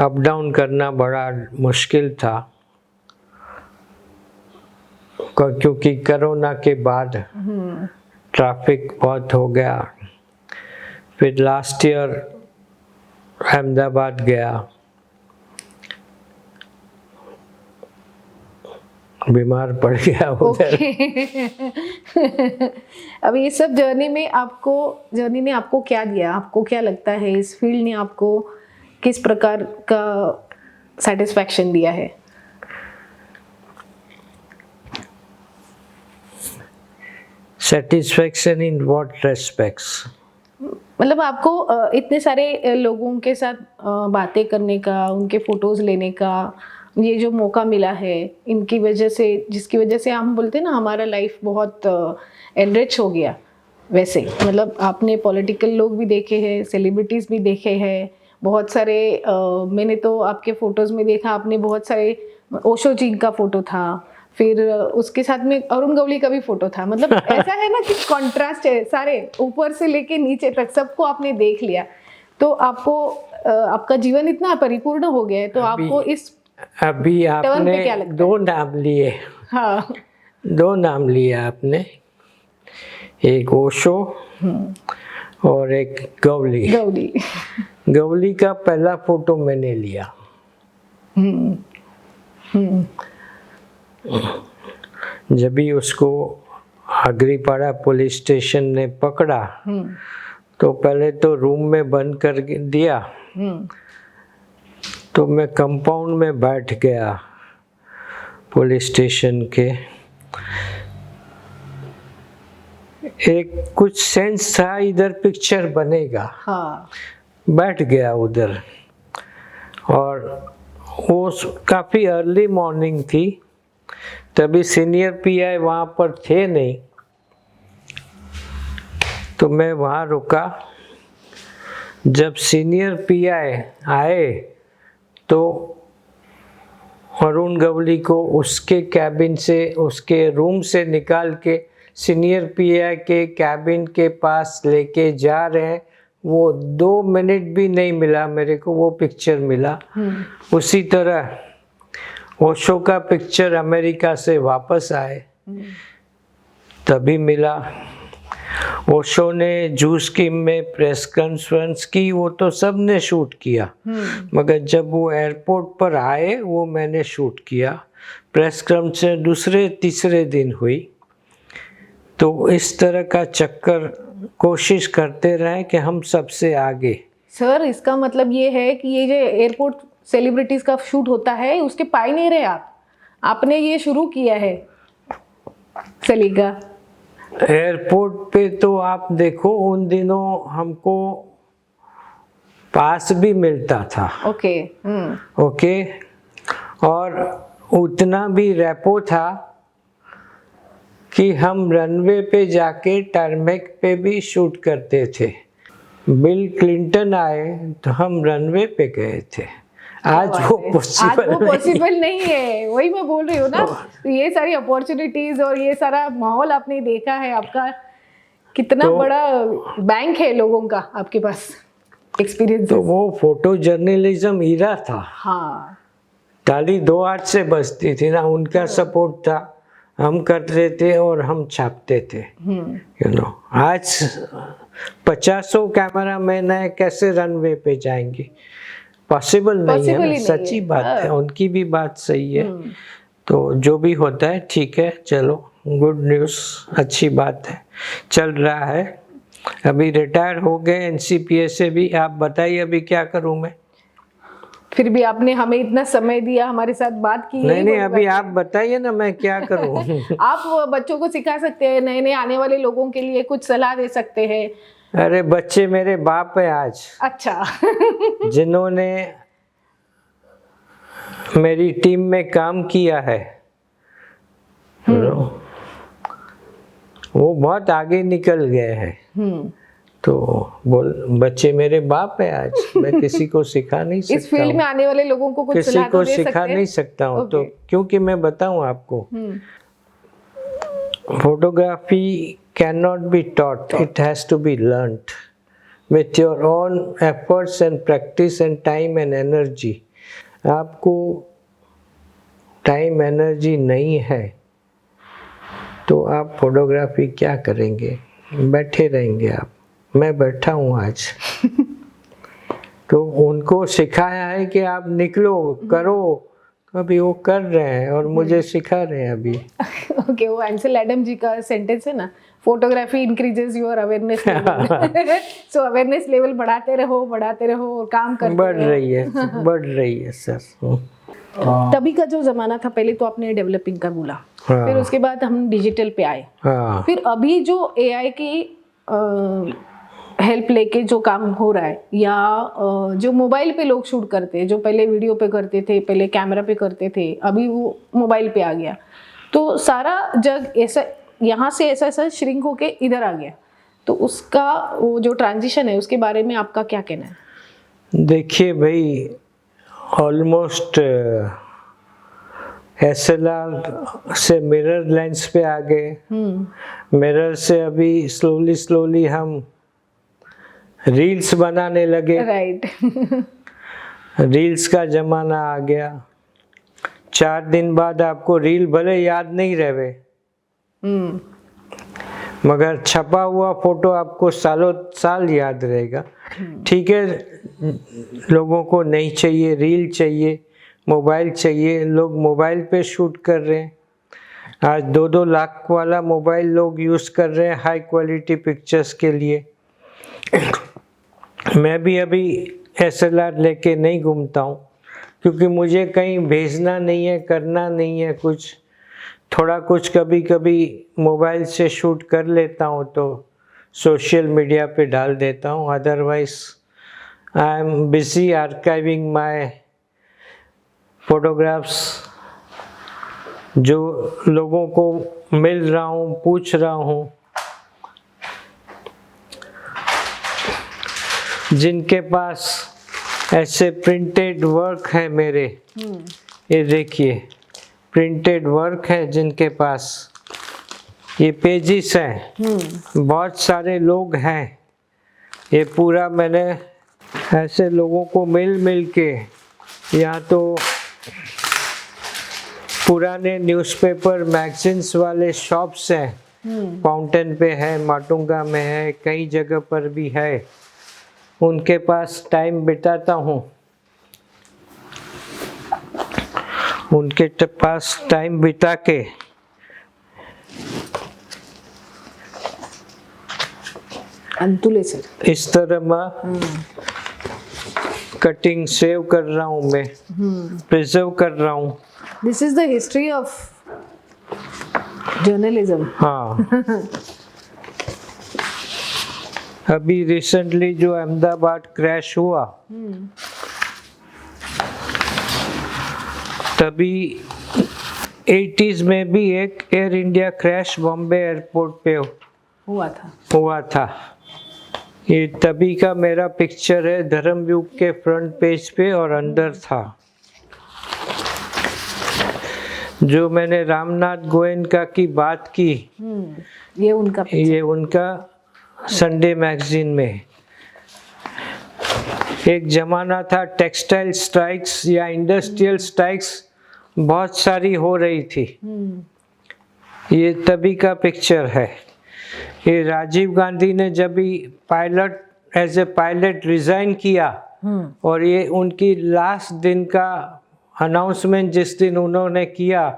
[SPEAKER 2] अप डाउन करना बड़ा मुश्किल था, क्योंकि कोरोना के बाद ट्रैफिक बहुत हो गया। फिर लास्ट ईयर अहमदाबाद गया, बीमार पड़ गया उधर।
[SPEAKER 1] अब ये सब जर्नी ने आपको क्या दिया? आपको क्या लगता है इस फील्ड ने आपको किस प्रकार का सेटिस्फैक्शन दिया है?
[SPEAKER 2] Satisfaction in what respects?
[SPEAKER 1] मतलब आपको इतने सारे लोगों के साथ बातें करने का, उनके फोटोज लेने का, ये जो मौका मिला है इनकी वजह से, जिसकी वजह से हम बोलते हैं ना हमारा लाइफ बहुत एनरिच हो गया। वैसे मतलब आपने पॉलिटिकल लोग भी देखे हैं, सेलिब्रिटीज़ भी देखे हैं, बहुत सारे मैंने तो आपके फ़ोटोज़ में देखा, आपने बहुत सारे ओशो जी का फ़ोटो था, फिर उसके साथ में अरुण गवली का भी फ़ोटो था। मतलब ऐसा है ना कि कॉन्ट्रास्ट है, सारे ऊपर से लेके नीचे तक सबको आपने देख लिया। तो आपको आपका जीवन इतना परिपूर्ण हो गया है, तो आपको इस
[SPEAKER 2] अभी
[SPEAKER 1] टर्न पे क्या
[SPEAKER 2] आपने
[SPEAKER 1] लगता
[SPEAKER 2] दो नाम लिए,
[SPEAKER 1] हाँ,
[SPEAKER 2] दो नाम लिए आपने, एक ओशो और एक गवली।
[SPEAKER 1] गवली।
[SPEAKER 2] गवली का पहला फोटो मैंने लिया। जब भी उसको आगरीपाड़ा पुलिस स्टेशन ने पकड़ा तो पहले तो रूम में बंद कर दिया, तो मैं कंपाउंड में बैठ गया पुलिस स्टेशन के। एक कुछ सेंस था इधर पिक्चर बनेगा,
[SPEAKER 1] हाँ,
[SPEAKER 2] बैठ गया उधर। और वो काफ़ी अर्ली मॉर्निंग थी, तभी सीनियर पीआई वहाँ पर थे नहीं, तो मैं वहाँ रुका। जब सीनियर पीआई आए तो अरुण गवली को उसके कैबिन से, उसके रूम से निकाल के सीनियर पीआई के कैबिन के पास लेके जा रहे हैं। वो 2 मिनट भी नहीं मिला मेरे को, वो पिक्चर मिला। उसी तरह ओशो का पिक्चर अमेरिका से वापस आए तभी मिला। ओशो ने जूस स्कीम में प्रेस कॉन्फ्रेंस की, वो तो सब ने शूट किया, मगर जब वो एयरपोर्ट पर आए वो मैंने शूट किया। प्रेस कॉन्फ्रेंस दूसरे तीसरे दिन हुई। तो इस तरह का चक्कर कोशिश करते रहे कि हम सबसे आगे।
[SPEAKER 1] सर इसका मतलब ये है कि ये जो एयरपोर्ट सेलिब्रिटीज का शूट होता है उसके पायनियर आप, आपने ये शुरू किया है सलीका।
[SPEAKER 2] एयरपोर्ट पे तो आप देखो उन दिनों हमको पास भी मिलता था।
[SPEAKER 1] ओके।
[SPEAKER 2] ओके, और उतना भी रेपो था कि हम रनवे पे जाके टारमेक पे भी शूट करते थे। बिल क्लिंटन आए तो हम रनवे पे गए थे। आज वो
[SPEAKER 1] पॉसिबल नहीं है, वही मैं बोल रही हूँ ना। तो ये सारी अपॉर्चुनिटीज और ये सारा माहौल आपने देखा है, आपका कितना बड़ा बैंक है लोगों का आपके पास एक्सपीरियंस।
[SPEAKER 2] तो वो फोटो जर्नलिज्म ईरा था।
[SPEAKER 1] हाँ,
[SPEAKER 2] ताली 2 हाथ से बजती थी ना, उनका सपोर्ट था, हम करते थे और हम छापते थे। यू नो, आज 50 कैमरा मैन है, कैसे रनवे पे जाएंगे? पॉसिबल नहीं है, सच्ची बात है, उनकी भी बात सही है। तो जो भी होता है ठीक है, चलो गुड न्यूज़, अच्छी बात है, चल रहा है। अभी रिटायर हो गए एनसीपीएस से भी। आप बताइए अभी क्या करूं मैं?
[SPEAKER 1] फिर भी आपने हमें इतना समय दिया, हमारे साथ बात की।
[SPEAKER 2] नहीं, अभी आप बताइए ना मैं क्या करूं।
[SPEAKER 1] आप बच्चों को सिखा सकते हैं, नए नए आने वाले लोगों के लिए कुछ सलाह दे सकते हैं।
[SPEAKER 2] अरे बच्चे मेरे बाप है आज।
[SPEAKER 1] अच्छा।
[SPEAKER 2] जिन्होंने मेरी टीम में काम किया है, वो बहुत आगे निकल गए हैं। तो बोल, बच्चे मेरे बाप है आज, मैं किसी को सिखा नहीं सकता।
[SPEAKER 1] इस फील्ड में आने वाले लोगों को कुछ
[SPEAKER 2] किसी
[SPEAKER 1] सलाह
[SPEAKER 2] को
[SPEAKER 1] दे सकते
[SPEAKER 2] सिखा
[SPEAKER 1] हैं?
[SPEAKER 2] नहीं सकता हूँ। तो क्योंकि मैं बताऊँ आपको, photography cannot be taught, it has to be learnt with your own efforts and practice and time and energy. आपको टाइम एनर्जी नहीं है तो आप फोटोग्राफी क्या करेंगे? बैठे रहेंगे आप। मैं बैठा हूँ आज। तो उनको सिखाया है कि आप निकलो, करो, तो अभी वो कर रहे हैं और मुझे सिखा रहे हैं अभी।
[SPEAKER 1] ओके, वो एंसेल एडम जी का सेंटेंस है ना, photography increases your awareness level. So awareness level बढ़ाते रहो और काम करते
[SPEAKER 2] बढ़ रही है सर।
[SPEAKER 1] तभी का जो जमाना था, पहले तो आपने डेवलपिंग का बोला,
[SPEAKER 2] हाँ।
[SPEAKER 1] फिर उसके बाद हम डिजिटल पे आए,
[SPEAKER 2] हाँ।
[SPEAKER 1] फिर अभी जो एआई की हेल्प लेके जो काम हो रहा है, या जो मोबाइल पे लोग शूट करते हैं, जो पहले वीडियो पे करते थे, पहले कैमरा पे करते थे, अभी वो मोबाइल पे आ गया, तो सारा जग ऐसा यहाँ से ऐसा ऐसा श्रिंक होके इधर आ गया, तो उसका वो जो ट्रांजिशन है उसके बारे में आपका क्या कहना है?
[SPEAKER 2] देखिए भाई, ऑलमोस्ट SLR से मिरर लेंस पे आ गए, मिरर से अभी स्लोली स्लोली हम रील्स बनाने लगे,
[SPEAKER 1] राइट।
[SPEAKER 2] रील्स का जमाना आ गया। 4 दिन बाद आपको रील भले याद नहीं रहे, मगर छपा हुआ फोटो आपको सालों साल याद रहेगा। ठीक है, लोगों को नहीं चाहिए रील, चाहिए मोबाइल चाहिए, लोग मोबाइल पे शूट कर रहे हैं। आज 2-2 लाख वाला मोबाइल लोग यूज़ कर रहे हैं हाई क्वालिटी पिक्चर्स के लिए। मैं भी अभी SLR लेके नहीं घूमता हूँ, क्योंकि मुझे कहीं भेजना नहीं है, करना नहीं है कुछ। थोड़ा कुछ कभी कभी मोबाइल से शूट कर लेता हूँ तो सोशल मीडिया पे डाल देता हूँ, otherwise I am busy archiving my photographs. जो लोगों को मिल रहा हूँ, पूछ रहा हूँ, जिनके पास ऐसे प्रिंटेड वर्क है मेरे, ये देखिए प्रिंटेड वर्क है जिनके पास, ये पेजिस हैं, बहुत सारे लोग हैं। ये पूरा मैंने ऐसे लोगों को मिल के, या तो पुराने न्यूज़पेपर मैगजीन्स वाले शॉप्स हैं, फाउंटेन पे है, माटुंगा में है, कई जगह पर भी है, उनके पास टाइम बिताता हूँ। उनके पास टाइम बिता के
[SPEAKER 1] अंतुले से
[SPEAKER 2] इस तरह मैं कटिंग सेव कर रहा हूँ, मैं प्रिजर्व कर रहा हूँ।
[SPEAKER 1] This is the history of journalism.
[SPEAKER 2] हाँ। अभी रिसेंटली जो अहमदाबाद क्रैश हुआ, तभी 80s में भी एक air India crash Bombay airport पे हुआ था। ये तभी का मेरा पिक्चर है, धर्मयुग के फ्रंट पेज पे और अंदर था। जो मैंने रामनाथ गोयनका की बात की, ये उनका संडे मैगजीन में। एक जमाना था टेक्सटाइल स्ट्राइक्स या इंडस्ट्रियल स्ट्राइक्स बहुत सारी हो रही थी, ये तभी का पिक्चर है। ये राजीव गांधी ने जब भी एज ए पायलट रिजाइन किया, और ये उनकी लास्ट दिन का अनाउंसमेंट जिस दिन उन्होंने किया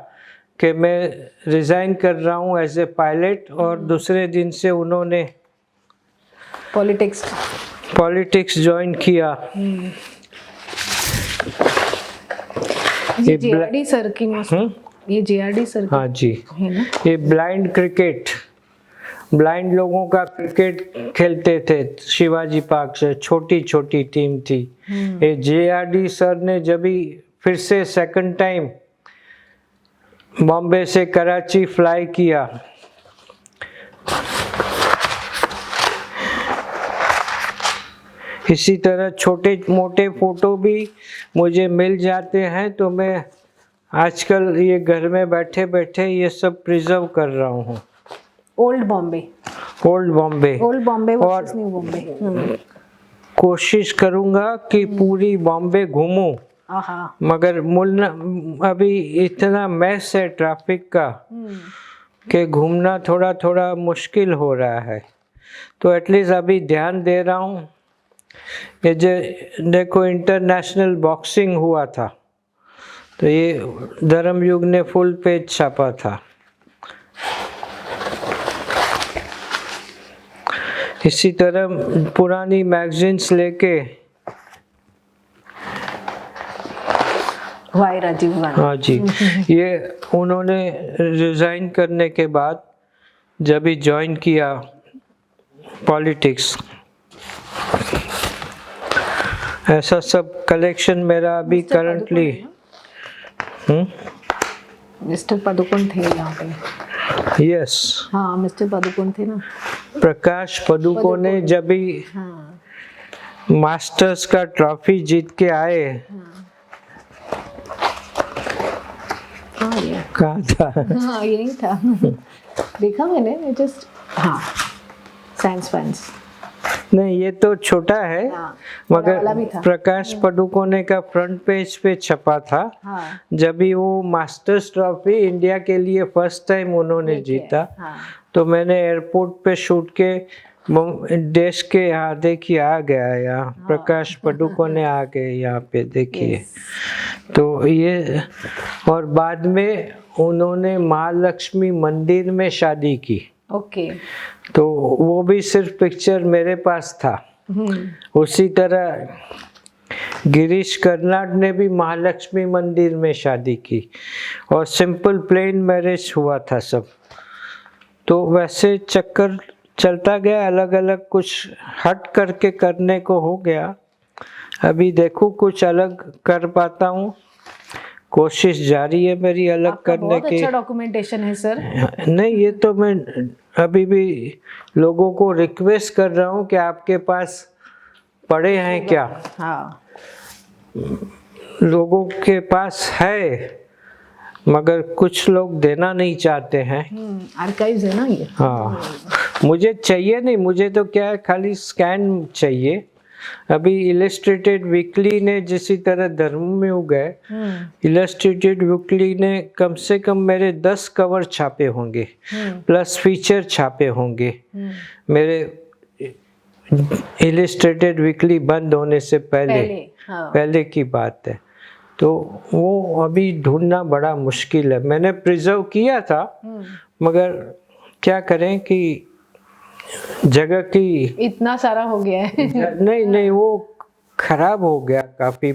[SPEAKER 2] कि मैं रिजाइन कर रहा हूँ एज ए पायलट, और दूसरे दिन से उन्होंने पॉलिटिक्स ज्वाइन किया।
[SPEAKER 1] ये JRD सर की ये JRD सर,
[SPEAKER 2] हाँ जी, ये ब्लाइंड क्रिकेट, ब्लाइंड लोगों का क्रिकेट खेलते थे शिवाजी पार्क से, छोटी छोटी टीम थी। ये JRD सर ने जब भी फिर से सेकंड टाइम बॉम्बे से कराची फ्लाई किया, इसी तरह छोटे मोटे फोटो भी मुझे मिल जाते हैं, तो मैं आजकल ये घर में बैठे बैठे ये सब प्रिजर्व कर रहा हूँ।
[SPEAKER 1] ओल्ड बॉम्बे
[SPEAKER 2] और
[SPEAKER 1] न्यू बॉम्बे।
[SPEAKER 2] कोशिश करूँगा कि पूरी बॉम्बे घूमूं, मगर अभी इतना मैस है ट्रैफिक का कि घूमना थोड़ा थोड़ा मुश्किल हो रहा है। तो एटलीस्ट अभी ध्यान दे रहा हूँ। ये जो देखो इंटरनेशनल बॉक्सिंग हुआ था, तो ये धर्मयुग ने फुल पेज छापा था। इसी तरह पुरानी मैगजीन्स लेके
[SPEAKER 1] वाई राजीव गांधी,
[SPEAKER 2] हाँ जी, ये उन्होंने रिजाइन करने के बाद जब भी ज्वाइन किया पॉलिटिक्स, ऐसा सब कलेक्शन मेरा अभी करंटली।
[SPEAKER 1] मिस्टर पादुकोण थे यहाँ पे।
[SPEAKER 2] यस,
[SPEAKER 1] हाँ मिस्टर पादुकोण थे ना।
[SPEAKER 2] प्रकाश पादुकोण ने जब भी
[SPEAKER 1] हाँ
[SPEAKER 2] मास्टर्स का ट्रॉफी जीत के आए,
[SPEAKER 1] हाँ ये
[SPEAKER 2] कहाँ था?
[SPEAKER 1] हाँ यही था। देखा मैंने जस्ट। हाँ साइंस फैंस।
[SPEAKER 2] नहीं, ये तो छोटा है,
[SPEAKER 1] हाँ, बड़ा वाला भी
[SPEAKER 2] मगर
[SPEAKER 1] था।
[SPEAKER 2] प्रकाश पादुकोण का फ्रंट पेज पे छपा था
[SPEAKER 1] हाँ
[SPEAKER 2] जब भी वो मास्टर्स ट्रॉफी इंडिया के लिए फर्स्ट टाइम उन्होंने
[SPEAKER 1] ठीक है,
[SPEAKER 2] जीता।
[SPEAKER 1] हाँ
[SPEAKER 2] तो मैंने एयरपोर्ट पे शूट के देश के यहाँ देखिए आ गया, यहाँ प्रकाश पादुकोण आ गए यहाँ पे देखिए। तो ये, और बाद में उन्होंने महालक्ष्मी मंदिर में शादी की,
[SPEAKER 1] ओके।
[SPEAKER 2] तो वो भी सिर्फ पिक्चर मेरे पास था। उसी तरह गिरीश कर्नाड ने भी महालक्ष्मी मंदिर में शादी की और सिंपल प्लेन मैरिज हुआ था सब। तो वैसे चक्कर चलता गया, अलग अलग कुछ हट करके करने को हो गया। अभी देखो कुछ अलग कर पाता हूँ, कोशिश जारी है मेरी अलग
[SPEAKER 1] आपका
[SPEAKER 2] करने
[SPEAKER 1] बहुत
[SPEAKER 2] की।
[SPEAKER 1] अच्छा डॉक्यूमेंटेशन है सर।
[SPEAKER 2] नहीं, ये तो मैं अभी भी लोगों को रिक्वेस्ट कर रहा हूँ कि आपके पास पड़े हैं क्या?
[SPEAKER 1] हाँ
[SPEAKER 2] लोगों के पास है मगर कुछ लोग देना नहीं चाहते हैं।
[SPEAKER 1] आर्काइव्स है ना ये।
[SPEAKER 2] हाँ, मुझे चाहिए नहीं, मुझे तो क्या है, खाली स्कैन चाहिए। अभी इलस्ट्रेटेड वीकली ने जिसी तरह धर्म में हो गए, इलस्ट्रेटेड वीकली ने कम से कम मेरे 10 कवर छापे होंगे, प्लस फीचर छापे होंगे। मेरे इलस्ट्रेटेड वीकली बंद होने से पहले की बात है। तो वो अभी ढूंढना बड़ा मुश्किल है। मैंने प्रिजर्व किया था मगर क्या करें कि जगह की
[SPEAKER 1] इतना सारा हो गया है।
[SPEAKER 2] नहीं, वो खराब हो गया काफी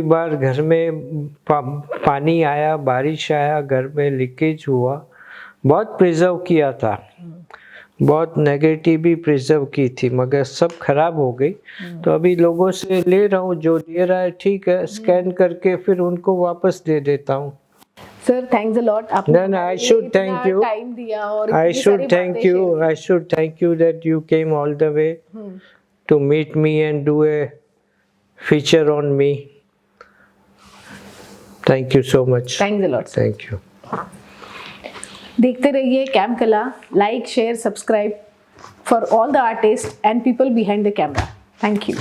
[SPEAKER 2] बार घर में पानी आया, बारिश आया, घर में लीकेज हुआ। बहुत प्रिजर्व किया था, बहुत नेगेटिव भी प्रिजर्व की थी मगर सब खराब हो गई। तो अभी लोगों से ले रहा हूँ, जो दे रहा है ठीक है, स्कैन करके फिर उनको वापस दे देता हूँ।
[SPEAKER 1] सर थैंक्स अ लॉट, आपने
[SPEAKER 2] No, I should thank you.
[SPEAKER 1] Time दिया और
[SPEAKER 2] I
[SPEAKER 1] इतनी
[SPEAKER 2] should
[SPEAKER 1] सारी
[SPEAKER 2] thank
[SPEAKER 1] बातें
[SPEAKER 2] you.
[SPEAKER 1] share
[SPEAKER 2] I should thank you that you came all the way to meet me and do a feature on me. Thank you so much.
[SPEAKER 1] Thanks a lot.
[SPEAKER 2] Thank you.
[SPEAKER 1] देखते रहिए cam कला, like share subscribe for all the artist and people behind the camera. Thank you.